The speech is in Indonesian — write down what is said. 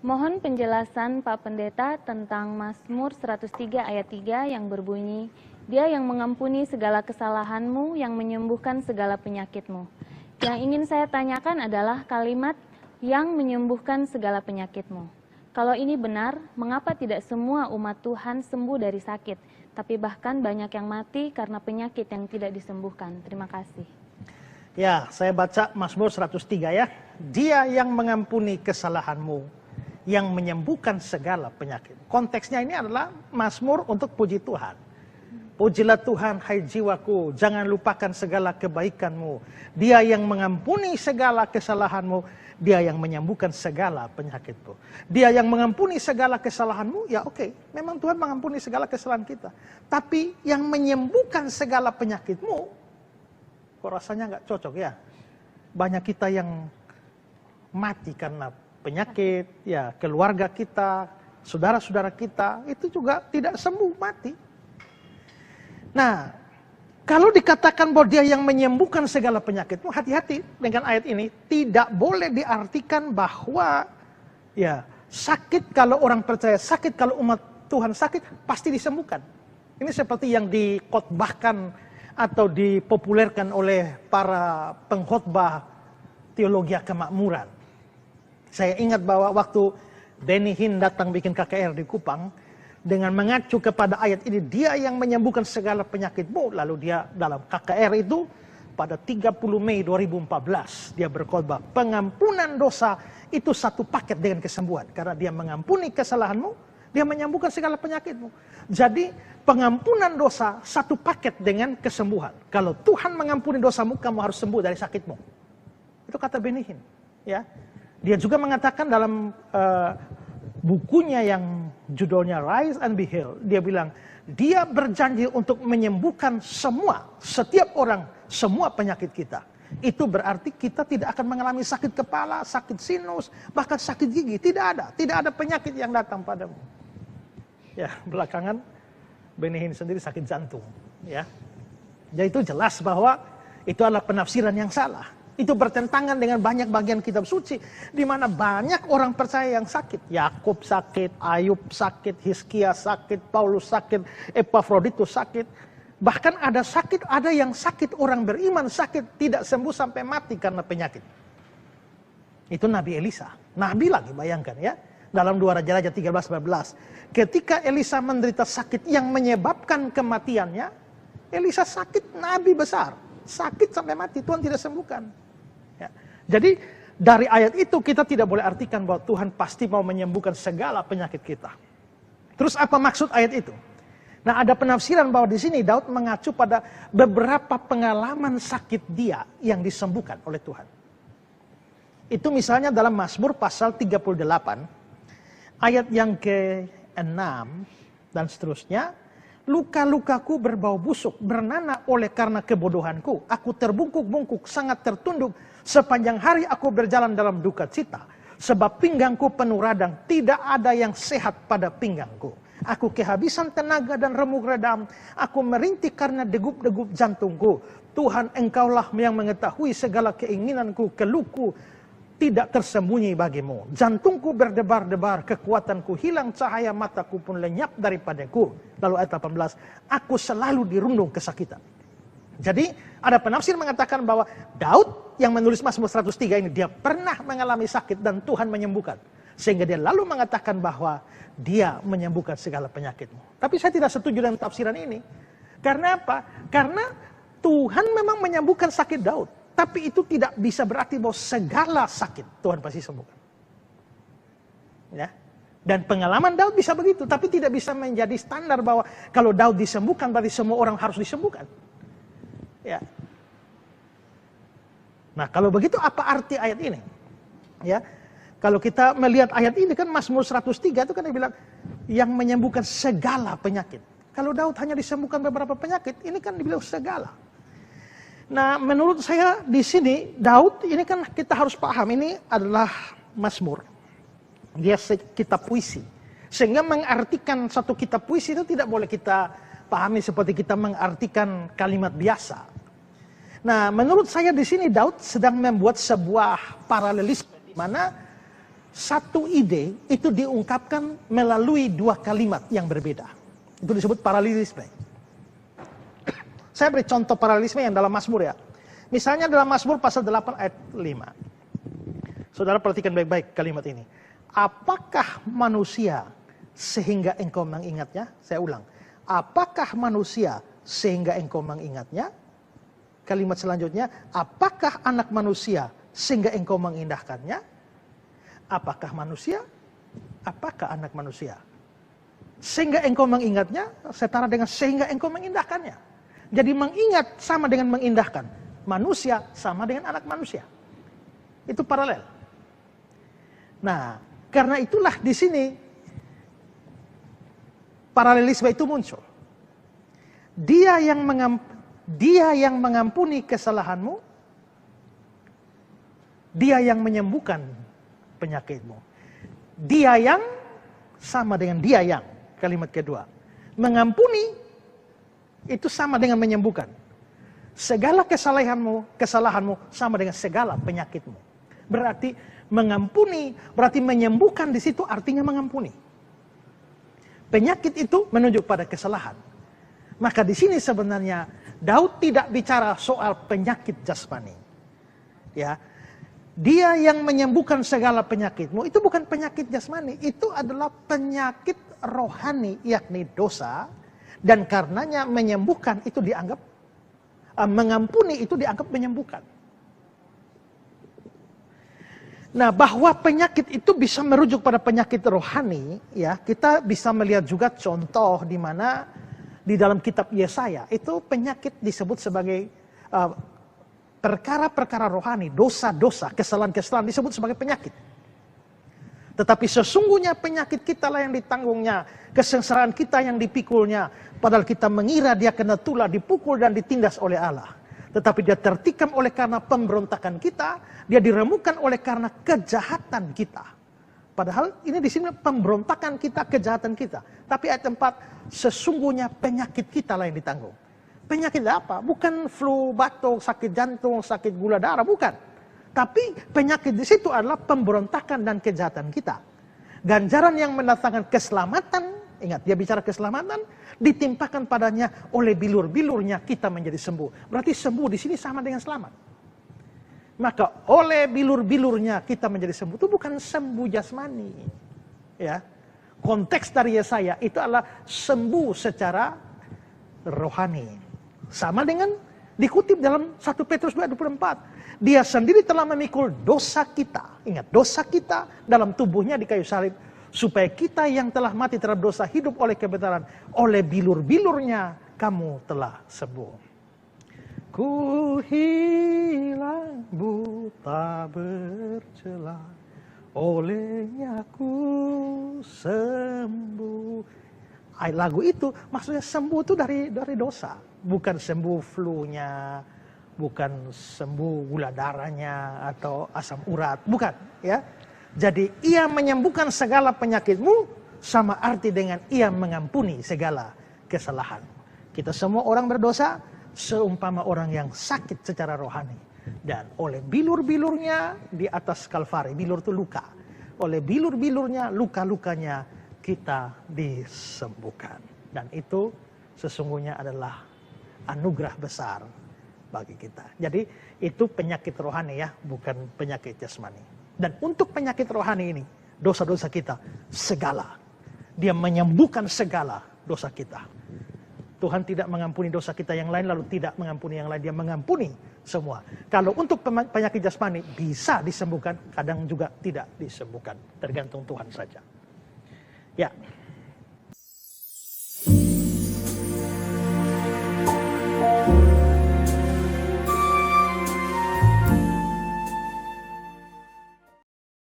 Mohon penjelasan Pak Pendeta tentang Mazmur 103 ayat 3 yang berbunyi, Dia yang mengampuni segala kesalahanmu, yang menyembuhkan segala penyakitmu. Yang ingin saya tanyakan adalah kalimat yang menyembuhkan segala penyakitmu. Kalau ini benar, mengapa tidak semua umat Tuhan sembuh dari sakit, tapi bahkan banyak yang mati karena penyakit yang tidak disembuhkan? Terima kasih. Ya, saya baca Mazmur 103 ya. Dia yang mengampuni kesalahanmu, yang menyembuhkan segala penyakit. Konteksnya ini adalah Mazmur untuk puji Tuhan. Pujilah Tuhan, hai jiwaku, jangan lupakan segala kebaikanmu. Dia yang mengampuni segala kesalahanmu, Dia yang menyembuhkan segala penyakitmu. Dia yang mengampuni segala kesalahanmu, ya oke, memang Tuhan mengampuni segala kesalahan kita. Tapi yang menyembuhkan segala penyakitmu, kok rasanya nggak cocok ya. Banyak kita yang mati karena penyakit, ya keluarga kita, saudara-saudara kita, itu juga tidak sembuh, mati. Nah, kalau dikatakan bahwa Dia yang menyembuhkan segala penyakitmu, hati-hati dengan ayat ini. Tidak boleh diartikan bahwa ya sakit, kalau orang percaya sakit, kalau umat Tuhan sakit, pasti disembuhkan. Ini seperti yang dikhotbahkan atau dipopulerkan oleh para pengkhotbah teologi kemakmuran. Saya ingat bahwa waktu Benny Hinn datang bikin KKR di Kupang, dengan mengacu kepada ayat ini, Dia yang menyembuhkan segala penyakitmu. Lalu dia dalam KKR itu, pada 30 Mei 2014, dia berkhotbah, pengampunan dosa itu satu paket dengan kesembuhan. Karena Dia mengampuni kesalahanmu, Dia menyembuhkan segala penyakitmu. Jadi, pengampunan dosa satu paket dengan kesembuhan. Kalau Tuhan mengampuni dosamu, kamu harus sembuh dari sakitmu. Itu kata Benny Hinn. Ya. Dia juga mengatakan dalam bukunya yang judulnya Rise and Be Healed, dia bilang, Dia berjanji untuk menyembuhkan setiap orang, semua penyakit kita. Itu berarti kita tidak akan mengalami sakit kepala, sakit sinus, bahkan sakit gigi. Tidak ada penyakit yang datang padamu. Ya, belakangan Benny Hinn sendiri sakit jantung. Ya, jadi itu jelas bahwa itu adalah penafsiran yang salah. Itu bertentangan dengan banyak bagian kitab suci, di mana banyak orang percaya yang sakit. Yakub sakit, Ayub sakit, Hizkia sakit, Paulus sakit, Epafroditus sakit. Bahkan ada yang sakit, orang beriman sakit, tidak sembuh sampai mati karena penyakit. Itu Nabi Elisa. Nabi lagi, bayangkan ya. Dalam 2 Raja-Raja 13-14. Ketika Elisa menderita sakit yang menyebabkan kematiannya, Elisa sakit, Nabi besar. Sakit sampai mati, Tuhan tidak sembuhkan. Ya. Jadi dari ayat itu kita tidak boleh artikan bahwa Tuhan pasti mau menyembuhkan segala penyakit kita. Terus apa maksud ayat itu? Nah, ada penafsiran bahwa di sini Daud mengacu pada beberapa pengalaman sakit dia yang disembuhkan oleh Tuhan. Itu misalnya dalam Mazmur pasal 38 ayat yang ke-6 dan seterusnya. Luka-lukaku berbau busuk, bernanah oleh karena kebodohanku. Aku terbungkuk-bungkuk, sangat tertunduk. Sepanjang hari aku berjalan dalam duka cita. Sebab pinggangku penuh radang, tidak ada yang sehat pada pinggangku. Aku kehabisan tenaga dan remuk redam. Aku merintih karena degup-degup jantungku. Tuhan, Engkaulah yang mengetahui segala keinginanku, keluhku tidak tersembunyi bagimu. Jantungku berdebar-debar, kekuatanku hilang, cahaya mataku pun lenyap daripadaku. Lalu ayat 18, aku selalu dirundung kesakitan. Jadi ada penafsir mengatakan bahwa Daud yang menulis Mazmur 103 ini, dia pernah mengalami sakit dan Tuhan menyembuhkan. Sehingga dia lalu mengatakan bahwa Dia menyembuhkan segala penyakitmu. Tapi saya tidak setuju dengan tafsiran ini. Karena apa? Karena Tuhan memang menyembuhkan sakit Daud. Tapi itu tidak bisa berarti bahwa segala sakit Tuhan pasti sembuhkan. Ya. Dan pengalaman Daud bisa begitu, tapi tidak bisa menjadi standar bahwa kalau Daud disembuhkan berarti semua orang harus disembuhkan. Ya. Nah, kalau begitu apa arti ayat ini? Ya. Kalau kita melihat ayat ini kan Mazmur 103 itu kan dia bilang yang menyembuhkan segala penyakit. Kalau Daud hanya disembuhkan beberapa penyakit, ini kan dibilang segala. Nah, menurut saya di sini Daud ini kan kita harus paham ini adalah Mazmur. Dia kitab puisi. Sehingga mengartikan satu kitab puisi itu tidak boleh kita pahami seperti kita mengartikan kalimat biasa. Nah, menurut saya di sini Daud sedang membuat sebuah paralelisme di mana satu ide itu diungkapkan melalui dua kalimat yang berbeda. Itu disebut paralelisme. Saya beri contoh paralelisme yang dalam Mazmur ya. Misalnya dalam Mazmur pasal 8 ayat 5. Saudara perhatikan baik-baik kalimat ini. Apakah manusia sehingga engkau mengingatnya? Saya ulang. Apakah manusia sehingga engkau mengingatnya? Kalimat selanjutnya, apakah anak manusia sehingga engkau mengindahkannya? Apakah manusia? Apakah anak manusia? Sehingga engkau mengingatnya, setara dengan sehingga engkau mengindahkannya. Jadi mengingat sama dengan mengindahkan. Manusia sama dengan anak manusia. Itu paralel. Nah, karena itulah di sini paralelisme itu muncul. Dia yang mengampuni kesalahanmu, dia yang menyembuhkan penyakitmu. Dia yang sama dengan dia yang, kalimat kedua. Mengampuni itu sama dengan menyembuhkan. Segala kesalahanmu sama dengan segala penyakitmu. Berarti mengampuni, berarti menyembuhkan di situ artinya mengampuni. Penyakit itu menunjuk pada kesalahan. Maka di sini sebenarnya Daud tidak bicara soal penyakit jasmani. Ya. Dia yang menyembuhkan segala penyakitmu, itu bukan penyakit jasmani, itu adalah penyakit rohani, yakni dosa, dan karenanya menyembuhkan itu dianggap, mengampuni itu dianggap menyembuhkan. Nah, bahwa penyakit itu bisa merujuk pada penyakit rohani, ya, kita bisa melihat juga contoh di mana di dalam kitab Yesaya, itu penyakit disebut sebagai perkara-perkara rohani, dosa-dosa, kesalahan-kesalahan disebut sebagai penyakit. Tetapi sesungguhnya penyakit kita lah yang ditanggungnya, kesengsaraan kita yang dipikulnya, padahal kita mengira dia kena tulah, dipukul dan ditindas oleh Allah. Tetapi dia tertikam oleh karena pemberontakan kita, dia diremukkan oleh karena kejahatan kita. Padahal ini di sini pemberontakan kita, kejahatan kita. Tapi ayat 4, sesungguhnya penyakit kita lah yang ditanggung. Penyakit apa? Bukan flu, batuk, sakit jantung, sakit gula darah, bukan. Tapi penyakit di situ adalah pemberontakan dan kejahatan kita. Ganjaran yang mendatangkan keselamatan, ingat dia bicara keselamatan, ditimpakan padanya oleh bilur-bilurnya kita menjadi sembuh. Berarti sembuh di sini sama dengan selamat. Maka oleh bilur-bilurnya kita menjadi sembuh itu bukan sembuh jasmani. Ya. Konteks dari Yesaya itu adalah sembuh secara rohani. Sama dengan dikutip dalam 1 Petrus 2:24. Dia sendiri telah memikul dosa kita. Ingat, dosa kita dalam tubuhnya di kayu salib. Supaya kita yang telah mati terhadap dosa hidup oleh kebenaran. Oleh bilur-bilurnya kamu telah sembuh. Ku hilang buta bercela. Olehnya ku sembuh. Lagu itu maksudnya sembuh itu dari dosa. Bukan sembuh flu-nya, bukan sembuh gula darahnya atau asam urat, bukan, ya. Jadi ia menyembuhkan segala penyakitmu sama arti dengan ia mengampuni segala kesalahan. Kita semua orang berdosa seumpama orang yang sakit secara rohani, dan oleh bilur-bilurnya di atas Kalvari, bilur itu luka. Oleh bilur-bilurnya, luka-lukanya kita disembuhkan. Dan itu sesungguhnya adalah anugerah besar bagi kita. Jadi itu penyakit rohani ya, bukan penyakit jasmani. Dan untuk penyakit rohani ini, dosa-dosa kita segala. Dia menyembuhkan segala dosa kita. Tuhan tidak mengampuni dosa kita yang lain lalu tidak mengampuni yang lain. Dia mengampuni semua. Kalau untuk penyakit jasmani bisa disembuhkan, kadang juga tidak disembuhkan. Tergantung Tuhan saja. Ya.